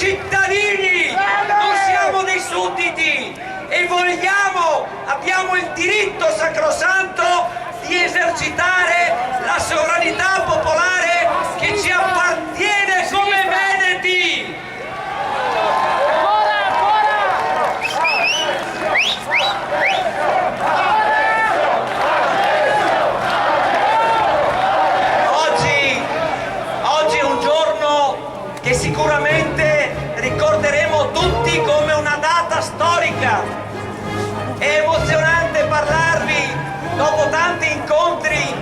cittadini, non siamo dei sudditi e abbiamo il diritto sacrosanto di esercitare la sovranità popolare che ci appartiene come veneti. Oggi è un giorno che sicuramente ricorderemo tutti come una data storica. È emozionante parlarvi dopo tanti incontri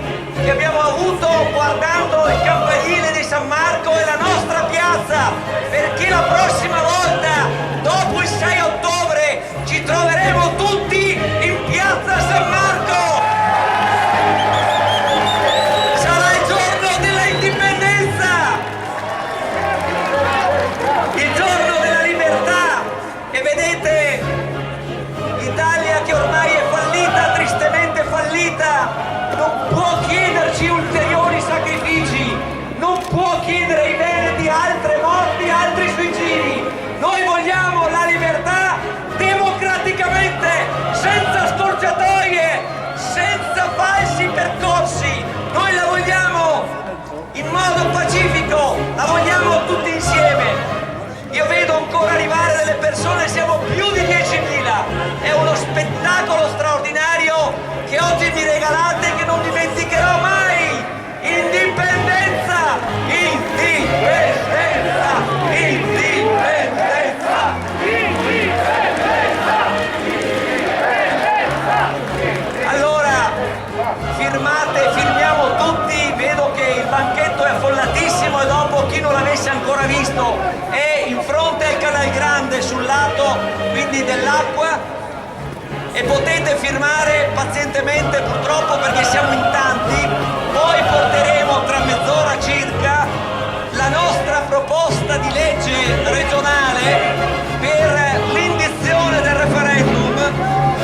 che abbiamo avuto guardando il campanile di San Marco e la nostra piazza, perché la prossima volta, dopo il 6 ottobre, ci troveremo tutti in piazza San Marco. Sarà il giorno della indipendenza, il giorno della libertà. E vedete, l'Italia che ormai è fallita, tristemente fallita, non può chiederci ulteriori sacrifici, non può chiedere ai veneti altre morti, altri suicidi. Noi vogliamo la libertà democraticamente, senza scorciatoie, senza falsi percorsi. Noi la vogliamo in modo pacifico, la vogliamo tutti insieme. Io vedo ancora arrivare delle persone, siamo più di 10.000, è uno spettacolo straordinario che oggi mi regalate, che non dimenticherò mai. Indipendenza, indipendenza, indipendenza, indipendenza, indipendenza. Allora, firmiamo tutti, vedo che il banchetto è affollatissimo e dopo chi non l'avesse ancora visto è in fronte al Canal Grande sul lato quindi dell'acqua e potete firmare pazientemente, purtroppo perché siamo in tanti. Poi porteremo tra mezz'ora circa la nostra proposta di legge regionale per l'indizione del referendum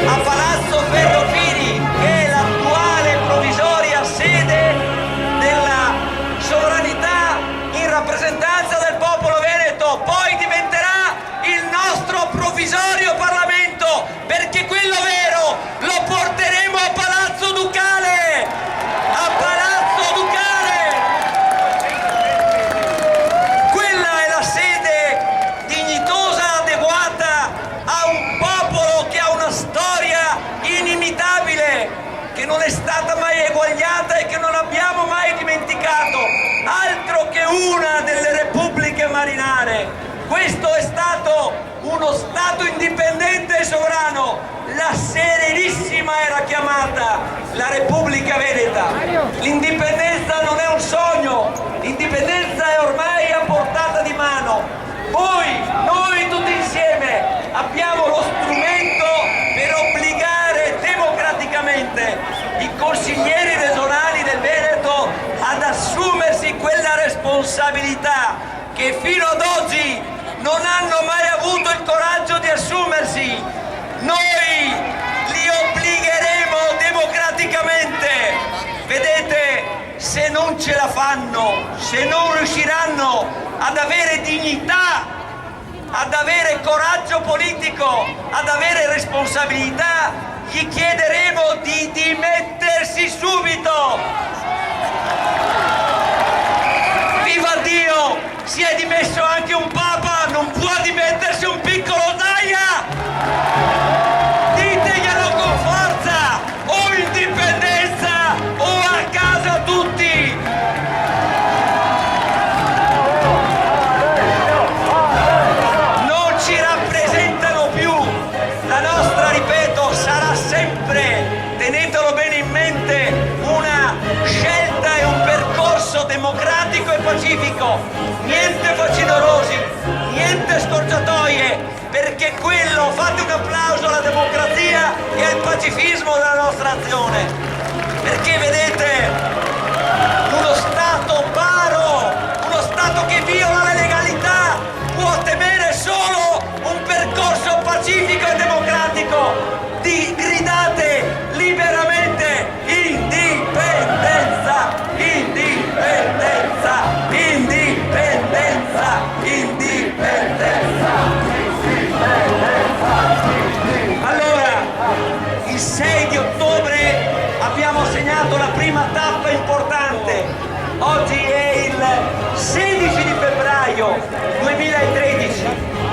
a Palazzo Ferrofini, che è l'attuale provvisoria sede della sovranità in rappresentanza del popolo veneto. Poi diventerà il nostro provvisorio Parlamento, perché quello vero lo porteremo a Palazzo Ducale, a Palazzo Ducale. Quella è la sede dignitosa, adeguata a un popolo che ha una storia inimitabile, che non è stata mai eguagliata e che non abbiamo mai dimenticato. Altro che una delle repubbliche marinare. Questo è stato uno Stato indipendente e sovrano. La Serenissima era chiamata la Repubblica Veneta. L'indipendenza non è un sogno, l'indipendenza è ormai a portata di mano. Noi tutti insieme abbiamo lo strumento per obbligare democraticamente i consiglieri regionali del Veneto ad assumersi quella responsabilità che fino ad oggi non hanno mai avuto il coraggio di assumersi. Noi li obbligheremo democraticamente. Vedete, se non ce la fanno, se non riusciranno ad avere dignità, ad avere coraggio politico, ad avere responsabilità, gli chiederemo di dimettersi subito. Viva Dio! Si è dimesso anche un Papa, non può dimettersi un piccolo Zaia! Diteglielo con forza! O indipendenza o a casa tutti! Non ci rappresentano più! La nostra, ripeto, sarà sempre, tenetelo bene in mente, una scelta e un percorso democratico e pacifico. Niente facinorosi, niente scorciatoie, perché quello, fate un applauso alla democrazia e al pacifismo della nostra azione. Perché vedete, uno Stato baro, uno Stato che viola la legalità, può temere solo un percorso pacifico e democratico. Gridate liberamente indipendenza, indipendenza, indipendenza, indipendenza. 2013.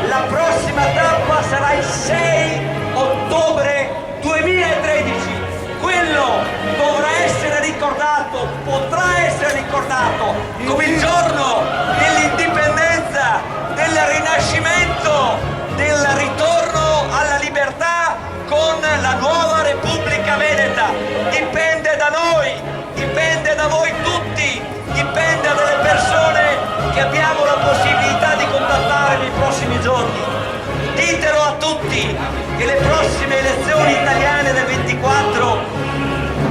La prossima tappa sarà il 6 ottobre 2013. Quello dovrà essere ricordato, potrà essere ricordato come il giorno dell'indipendenza, del rinascimento, del ritorno alla libertà con la nuova Repubblica Veneta. Dipende da noi, dipende da voi tutti, dipende dalle persone che abbiamo la possibilità di contattare nei prossimi giorni. Ditelo a tutti che le prossime elezioni italiane del 24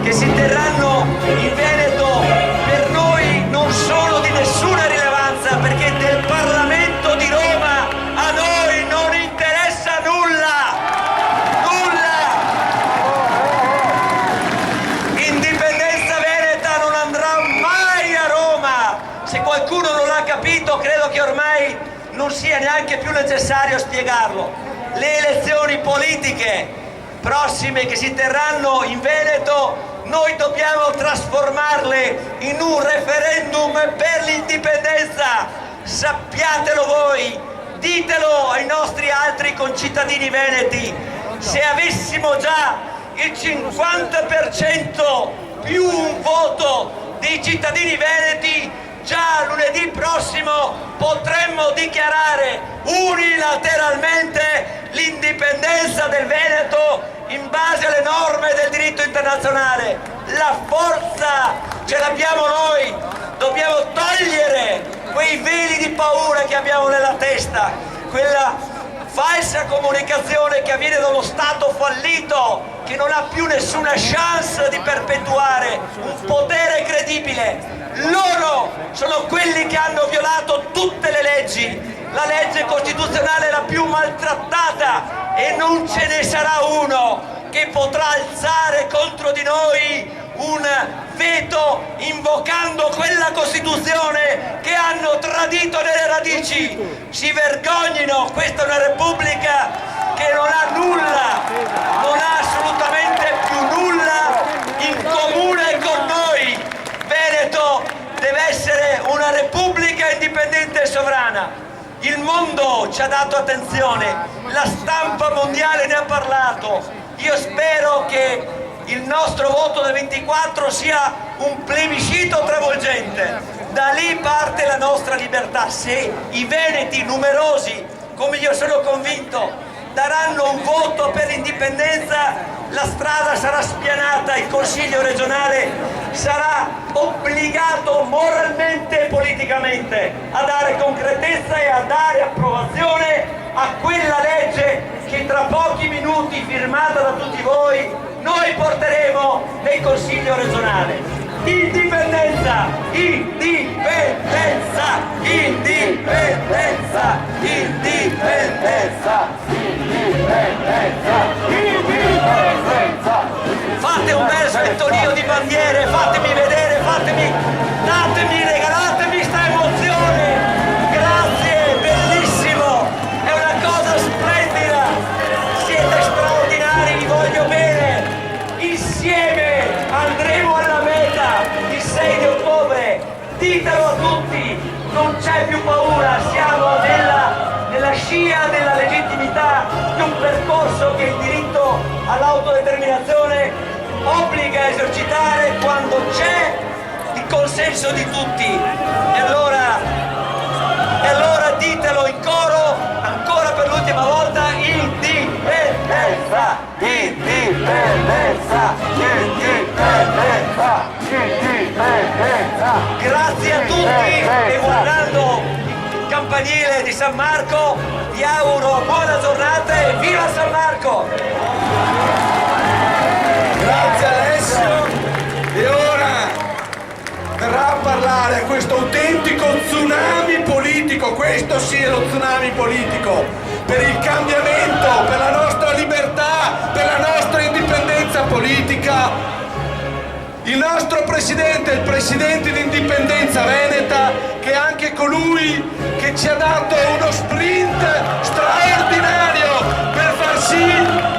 che si terranno in Veneto per noi non sono di nessuna rilevanza, perché del Parlamento di Roma a noi non interessa nulla, nulla. Indipendenza Veneta non andrà mai a Roma. Se qualcuno non l'ha capito, credo che ormai non sia neanche più necessario spiegarlo. Le elezioni politiche prossime che si terranno in Veneto noi dobbiamo trasformarle in un referendum per l'indipendenza. Sappiatelo voi, ditelo ai nostri altri concittadini veneti. Se avessimo già il 50% più un voto dei cittadini veneti, già lunedì prossimo potremmo dichiarare unilateralmente l'indipendenza del Veneto in base alle norme del diritto internazionale. La forza ce l'abbiamo noi, dobbiamo togliere quei veli di paura che abbiamo nella testa, quella falsa comunicazione che avviene da uno Stato fallito, che non ha più nessuna chance di perpetuare un potere credibile. Loro sono quelli che hanno violato tutte le leggi. La legge costituzionale è la più maltrattata e non ce ne sarà uno che potrà alzare contro di noi un veto invocando quella Costituzione che hanno tradito nelle radici. Si vergognino, questa è una Repubblica che non ha nulla, non ha assolutamente più nulla in comune con noi. Veneto deve essere una Repubblica indipendente e sovrana. Il mondo ci ha dato attenzione, la stampa mondiale ne ha parlato. Io spero che il nostro voto del 24 sia un plebiscito travolgente. Da lì parte la nostra libertà. Se i veneti numerosi, come io sono convinto, daranno un voto per l'indipendenza, la strada sarà spianata, il Consiglio regionale sarà obbligato moralmente e politicamente a dare concretezza e a dare approvazione a quella legge che tra pochi minuti, firmata da tutti voi, noi porteremo nel Consiglio regionale. Indipendenza, indipendenza, indipendenza, indipendenza, indipendenza, indipendenza. Fate un bel sventolio di bandiere, fatemi vedere, datemi, regalatemi sta emozione. Grazie, bellissimo, è una cosa splendida, siete straordinari, vi voglio bene. Insieme andremo alla meta il 6 di ottobre, ditelo a tutti, non c'è più paura, siamo nella scia della legittimità di un percorso che il diritto all'autodeterminazione obbliga a esercitare quando c'è il consenso di tutti. E allora ditelo in coro, ancora per l'ultima volta, indipendenza, indipendenza, indipendenza, indipendenza. Grazie a tutti e guardando il campanile di San Marco vi auguro buona giornata e viva San Marco! Grazie Alessio, e ora verrà a parlare questo autentico tsunami politico, questo sì è lo tsunami politico, per il cambiamento, per la nostra libertà, per la nostra indipendenza politica. Il nostro presidente, il presidente di Indipendenza Veneta, che è anche colui che ci ha dato uno sprint straordinario per far sì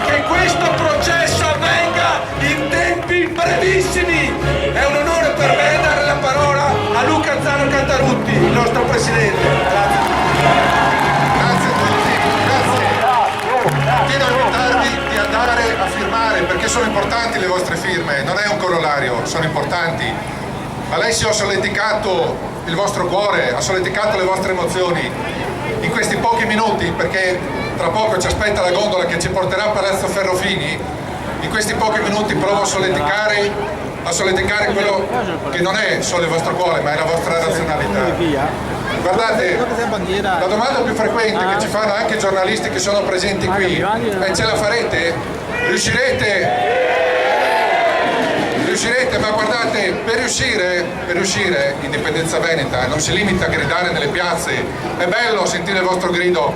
che questo processo avvenga in tempi brevissimi. È un onore per me dare la parola a Luca Zano Cantarutti, il nostro presidente. Grazie. vostre firme, non è un corollario, sono importanti. Alessio ha solleticato il vostro cuore, ha solleticato le vostre emozioni in questi pochi minuti, perché tra poco ci aspetta la gondola che ci porterà a Palazzo Ferrofini. In questi pochi minuti provo a solleticare quello che non è solo il vostro cuore, ma è la vostra razionalità. Guardate, la domanda più frequente che ci fanno anche i giornalisti che sono presenti qui è: ce la farete? Riuscirete, ma guardate, per riuscire Indipendenza Veneta non si limita a gridare nelle piazze. È bello sentire il vostro grido,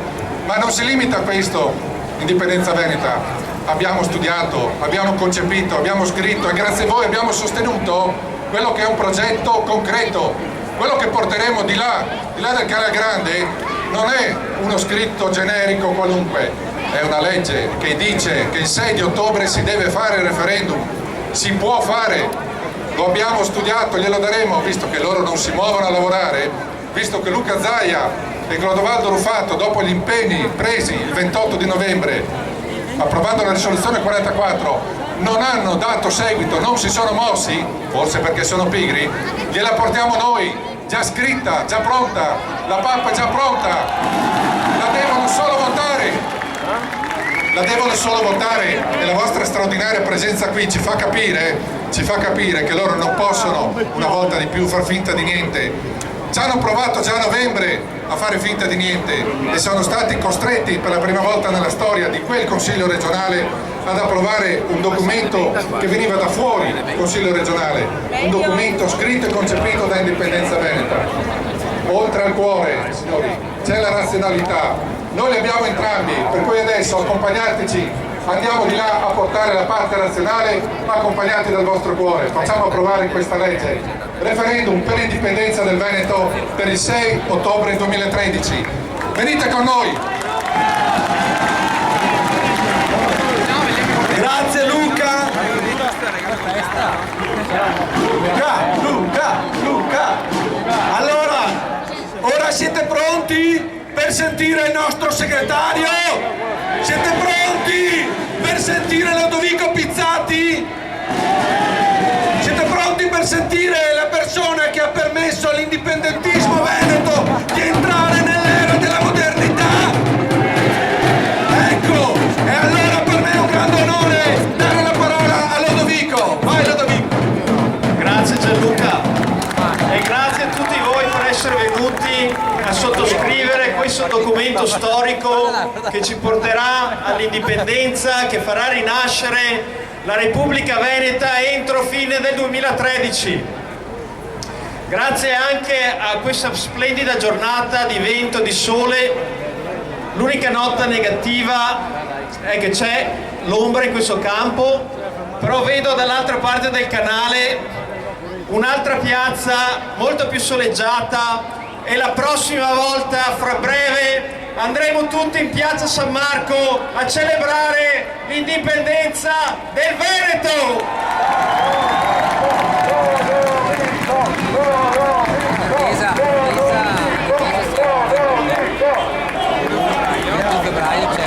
ma non si limita a questo. Indipendenza Veneta, abbiamo studiato, abbiamo concepito, abbiamo scritto e grazie a voi abbiamo sostenuto quello che è un progetto concreto. Quello che porteremo di là del Canal Grande non è uno scritto generico qualunque, è una legge che dice che il 6 di ottobre si deve fare il referendum. Si può fare, lo abbiamo studiato, glielo daremo, visto che loro non si muovono a lavorare, visto che Luca Zaia e Clodovaldo Rufato, dopo gli impegni presi il 28 di novembre, approvando la risoluzione 44, non hanno dato seguito, non si sono mossi, forse perché sono pigri, gliela portiamo noi, già scritta, già pronta, la pappa è già pronta, la devono solo votare e la vostra straordinaria presenza qui ci fa capire che loro non possono una volta di più far finta di niente. Ci hanno provato già a novembre a fare finta di niente e sono stati costretti per la prima volta nella storia di quel Consiglio regionale ad approvare un documento che veniva da fuori il Consiglio regionale, un documento scritto e concepito da Indipendenza Veneta. Oltre al cuore, signori, c'è la razionalità. Noi li abbiamo entrambi, per cui adesso accompagnateci, andiamo di là a portare la parte razionale, accompagnati dal vostro cuore. Facciamo approvare questa legge. Referendum per l'indipendenza del Veneto per il 6 ottobre 2013. Venite con noi! Grazie Luca! Luca! Allora, ora siete pronti per sentire il nostro segretario? Siete pronti per sentire Lodovico Pizzati? Siete pronti per sentire la persona che ha permesso all'indipendentismo veneto di entrare nell'era della modernità? Ecco, e allora per me è un grande onore dare la parola a Lodovico. Vai Lodovico! Grazie Gianluca e grazie a tutti voi per essere venuti a sottoscrivere questo documento storico che ci porterà all'indipendenza, che farà rinascere la Repubblica Veneta entro fine del 2013. Grazie anche a questa splendida giornata di vento, di sole. L'unica nota negativa è che c'è l'ombra in questo campo, però vedo dall'altra parte del canale un'altra piazza molto più soleggiata e la prossima volta, fra breve, andremo tutti in piazza San Marco a celebrare l'indipendenza del Veneto!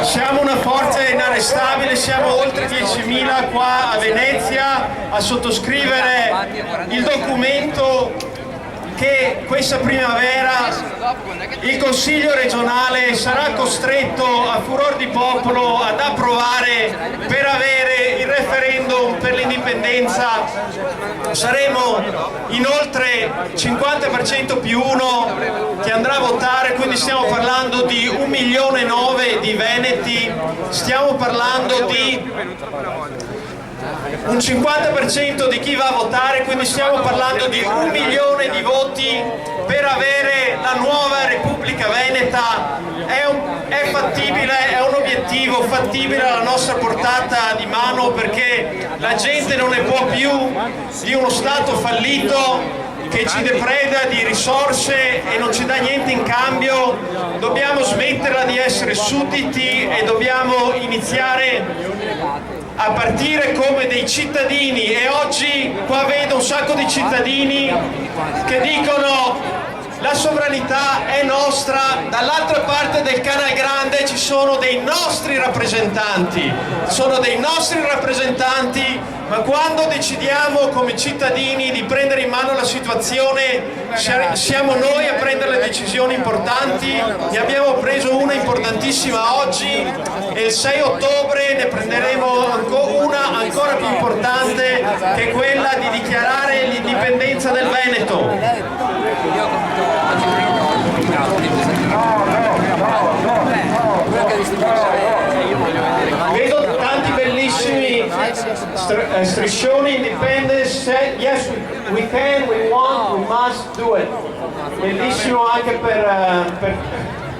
Siamo una forza inarrestabile, siamo oltre 10.000 qua a Venezia a sottoscrivere il documento che questa primavera il Consiglio regionale sarà costretto a furor di popolo ad approvare per avere il referendum per l'indipendenza. Saremo in oltre 50% più 1 che andrà a votare, quindi stiamo parlando di 1,9 milioni di veneti, stiamo parlando di un 50% di chi va a votare, quindi stiamo parlando di 1 milione di voti per avere la nuova Repubblica Veneta. È fattibile, è un obiettivo fattibile alla nostra portata di mano, perché la gente non ne può più di uno Stato fallito che ci depreda di risorse e non ci dà niente in cambio. Dobbiamo smetterla di essere sudditi e dobbiamo iniziare a partire come dei cittadini, e oggi qua vedo un sacco di cittadini che dicono la sovranità è nostra. Dall'altra parte del Canal Grande ci sono dei nostri rappresentanti, ma quando decidiamo come cittadini di prendere in mano la situazione siamo noi a prendere le decisioni importanti. Ne abbiamo preso una importantissima oggi e il 6 ottobre ne prenderemo una ancora più importante, che è quella di dichiarare l'indipendenza del Veneto. Vedo tanti bellissimi striscioni Independence, yes we can, we want, we must do it. Bellissimo anche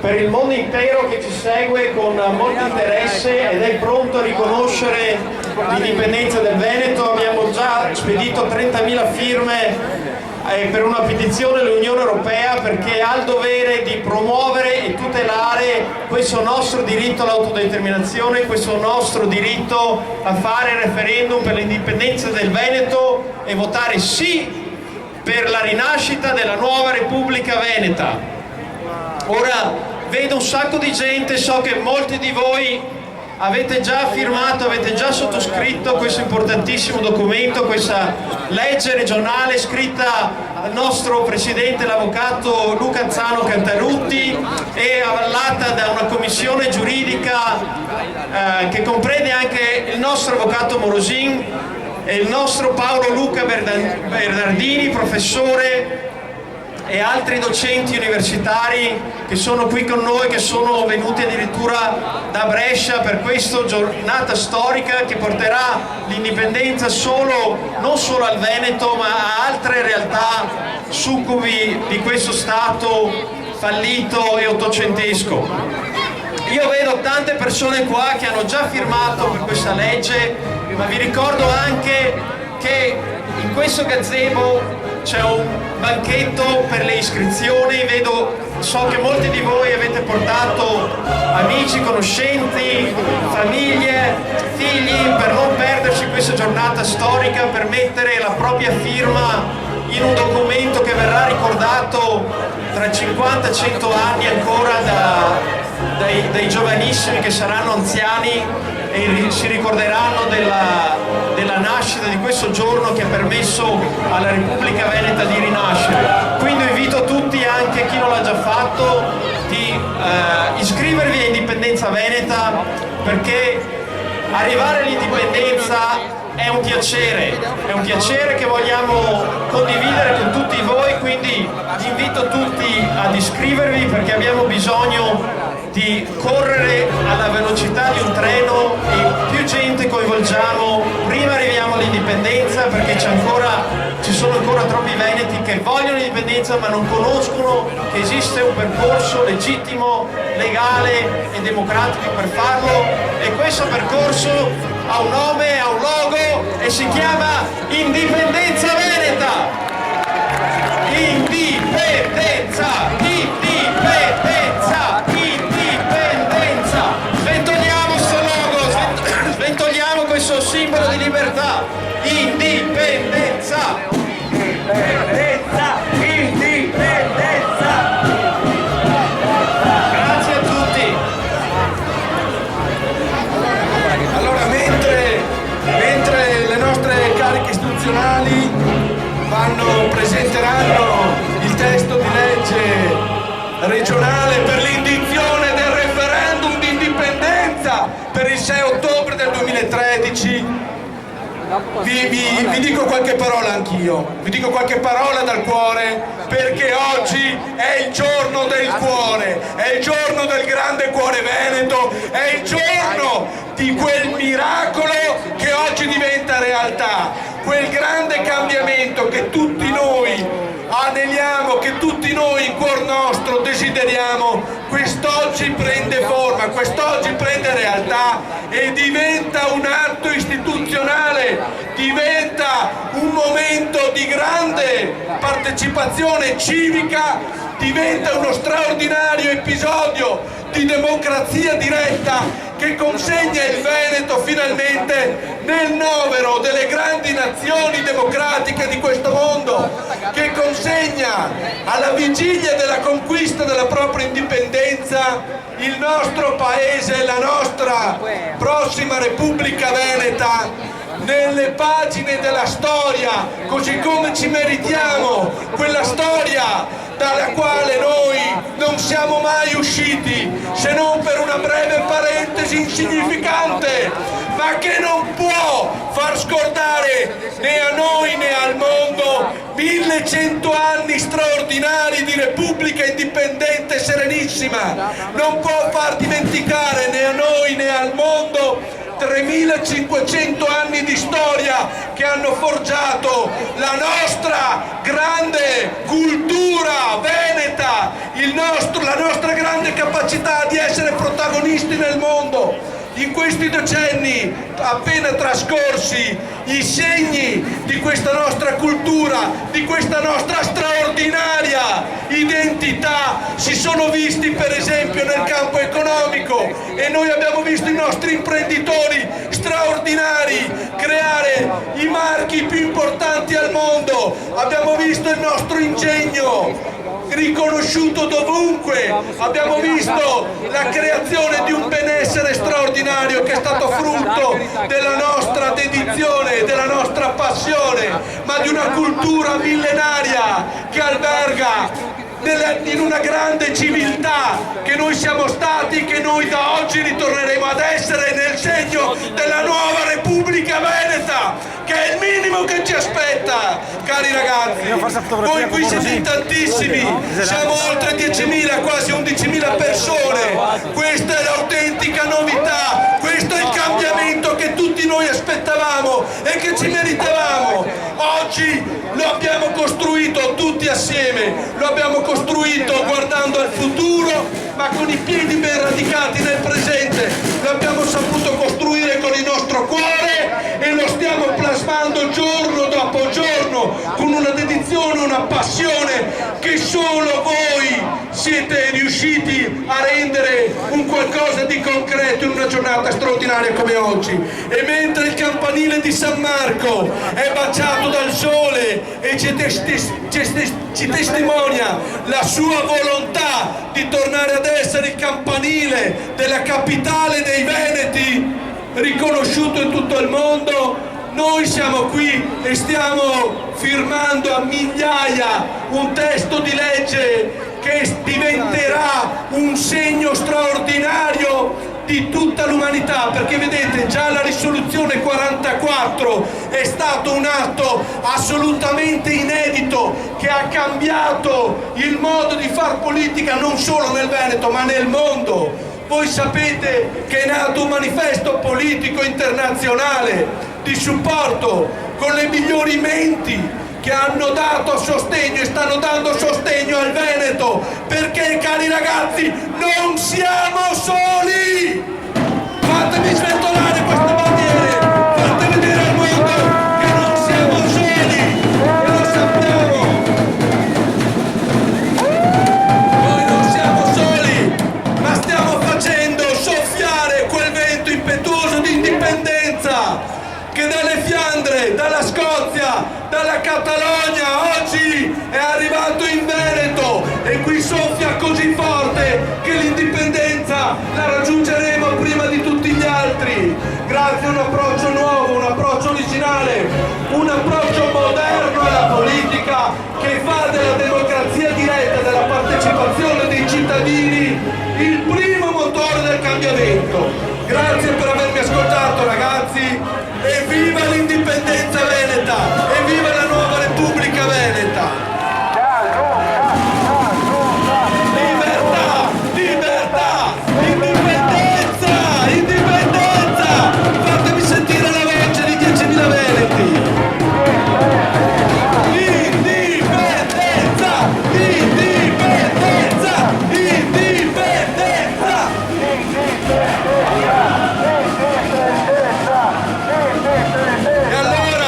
per il mondo intero che ci segue con molto interesse ed è pronto a riconoscere l'indipendenza del Veneto. Abbiamo già spedito 30.000 firme per una petizione all'Unione Europea, perché ha il dovere di promuovere e tutelare questo nostro diritto all'autodeterminazione, questo nostro diritto a fare il referendum per l'indipendenza del Veneto e votare sì per la rinascita della nuova Repubblica Veneta. Ora vedo un sacco di gente, so che molti di voi avete già firmato, avete già sottoscritto questo importantissimo documento, questa legge regionale scritta dal nostro presidente, l'avvocato Luca Zano Cantarutti, e avallata da una commissione giuridica che comprende anche il nostro avvocato Morosin e il nostro Paolo Luca Bernardini, professore, e altri docenti universitari che sono qui con noi, che sono venuti addirittura da Brescia per questa giornata storica che porterà l'indipendenza non solo al Veneto, ma a altre realtà succubi di questo Stato fallito e ottocentesco. Io vedo tante persone qua che hanno già firmato per questa legge, ma vi ricordo anche che in questo gazebo c'è un banchetto per le iscrizioni. So che molti di voi avete portato amici, conoscenti, famiglie, figli, per non perderci questa giornata storica, per mettere la propria firma in un documento che verrà ricordato tra 50 e 100 anni ancora dai giovanissimi che saranno anziani e si ricorderanno della nascita di questo giorno che ha permesso alla Repubblica Veneta di rinascere. Quindi invito tutti, anche chi non l'ha già fatto, di iscrivervi a Indipendenza Veneta, perché arrivare all'indipendenza è un piacere che vogliamo condividere con tutti voi, quindi vi invito tutti ad iscrivervi, perché abbiamo bisogno di correre alla velocità di un treno e più gente coinvolgiamo, prima arriviamo all'indipendenza, perché ci sono ancora troppi veneti che vogliono l'indipendenza ma non conoscono che esiste un percorso legittimo, legale e democratico per farlo, e questo percorso ha un nome, ha un logo e si chiama Indipendenza Veneta! Indipendenza! Indipendenza! Indipendenza! Sventogliamo sto logo, sventogliamo questo simbolo di libertà! Indipendenza! Indipendenza! Indipendenza! Grazie a tutti! Allora, mentre le nostre cariche istituzionali presenteranno il testo di legge regionale per l'indizione del referendum di indipendenza per il 6 ottobre del 2013, vi dico qualche parola anch'io, vi dico qualche parola dal cuore, perché oggi è il giorno del cuore, è il giorno del grande cuore veneto, è il giorno di quel miracolo che oggi diventa realtà, quel grande cambiamento che tutti noi aneliamo, che tutti noi in cuor nostro desideriamo. Quest'oggi prende forma, quest'oggi prende realtà e diventa un atto istituzionale, diventa un momento di grande partecipazione civica, diventa uno straordinario episodio di democrazia diretta che consegna il Veneto finalmente nel novero delle grandi nazioni democratiche di questo mondo, che consegna alla vigilia della conquista della propria indipendenza il nostro paese, la nostra prossima Repubblica Veneta, nelle pagine della storia, così come ci meritiamo quella storia dalla quale noi non siamo mai usciti, se non per una breve parentesi insignificante, ma che non può far scordare né a noi né al mondo 1100 anni straordinari di Repubblica indipendente e serenissima, non può far dimenticare né a noi né al mondo 3500 anni di storia che hanno forgiato la nostra grande cultura veneta, la nostra grande capacità di essere protagonisti nel mondo. In questi decenni appena trascorsi i segni di questa nostra cultura, di questa nostra straordinaria identità si sono visti per esempio nel campo economico, e noi abbiamo visto i nostri imprenditori straordinari creare i marchi più importanti al mondo, abbiamo visto il nostro ingegno riconosciuto dovunque, abbiamo visto la creazione di un benessere straordinario che è stato frutto della nostra dedizione, della nostra passione, ma di una cultura millenaria che alberga in una grande civiltà che noi siamo stati, che noi da oggi ritorneremo ad essere nel segno della nuova Repubblica Veneta, che è il minimo che ci aspetta, cari ragazzi. Voi qui siete in tantissimi, siamo oltre 10.000, quasi 11.000 persone, questa è l'autentica novità, questo è il cambiamento che tutti noi aspettavamo e che ci meritavamo. Oggi lo abbiamo costruito tutti assieme, lo abbiamo costruito guardando al futuro, ma con i piedi ben radicati nel presente, l'abbiamo saputo costruire con il nostro cuore e lo stiamo plasmando giorno dopo giorno con una dedizione, una passione che solo voi siete riusciti a rendere un qualcosa di concreto in una giornata straordinaria come oggi. E mentre il campanile di San Marco è baciato dal sole e ci testimonia la sua volontà di tornare ad essere il campanile della capitale dei Veneti, riconosciuto in tutto il mondo, noi siamo qui e stiamo firmando a migliaia un testo di legge che diventerà un segno straordinario di tutta l'umanità, perché vedete già la risoluzione 44 è stato un atto assolutamente inedito che ha cambiato il modo di far politica non solo nel Veneto ma nel mondo. Voi sapete che è nato un manifesto politico internazionale di supporto con le migliori menti che hanno dato sostegno e stanno dando sostegno al Veneto, perché cari ragazzi non siamo soli! Fatemi sventolare queste bandiere, fate vedere al mondo che non siamo soli e lo sappiamo! Noi non siamo soli, ma stiamo facendo soffiare quel vento impetuoso di indipendenza che dalle Fiandre, dalla Scozia, dalla Catalogna oggi è arrivato in Veneto, e qui soffia così forte che l'indipendenza la raggiungeremo prima di tutti gli altri, grazie a un approccio nuovo, un approccio originale, un approccio moderno alla politica che fa della democrazia diretta, della partecipazione dei cittadini il primo motore del cambiamento. Grazie per avermi ascoltato ragazzi, e viva l'indipendenza veneta, e viva la nuova Repubblica Veneta! Libertà, libertà, indipendenza, indipendenza! Fatemi sentire la voce di 10.000 veneti! Indipendenza, indipendenza, indipendenza! E allora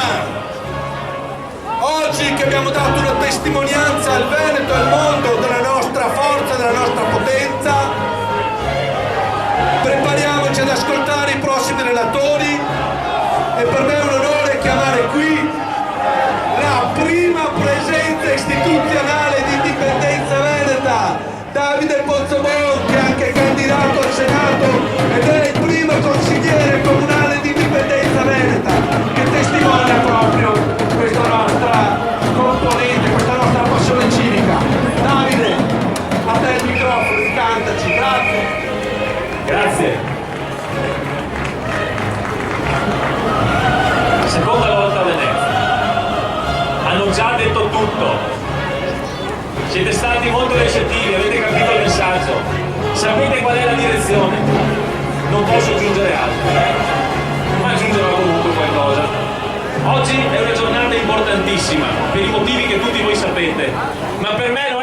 relatori e per me è un onore chiamare qui la prima presenza istituzionale di Indipendenza Veneta, Davide Pozzomonti, anche candidato al Senato ed è il primo consigliere comunale di Indipendenza Veneta, che testimonia proprio questa nostra componente, questa nostra passione civica. Davide, a te il microfono, incantaci, grazie. Grazie. Seconda volta a Venezia. Hanno già detto tutto. Siete stati molto recettivi, avete capito il messaggio. Sapete qual è la direzione. Non posso aggiungere altro. Ma aggiungerò comunque qualcosa. Oggi è una giornata importantissima, per i motivi che tutti voi sapete. Ma per me lo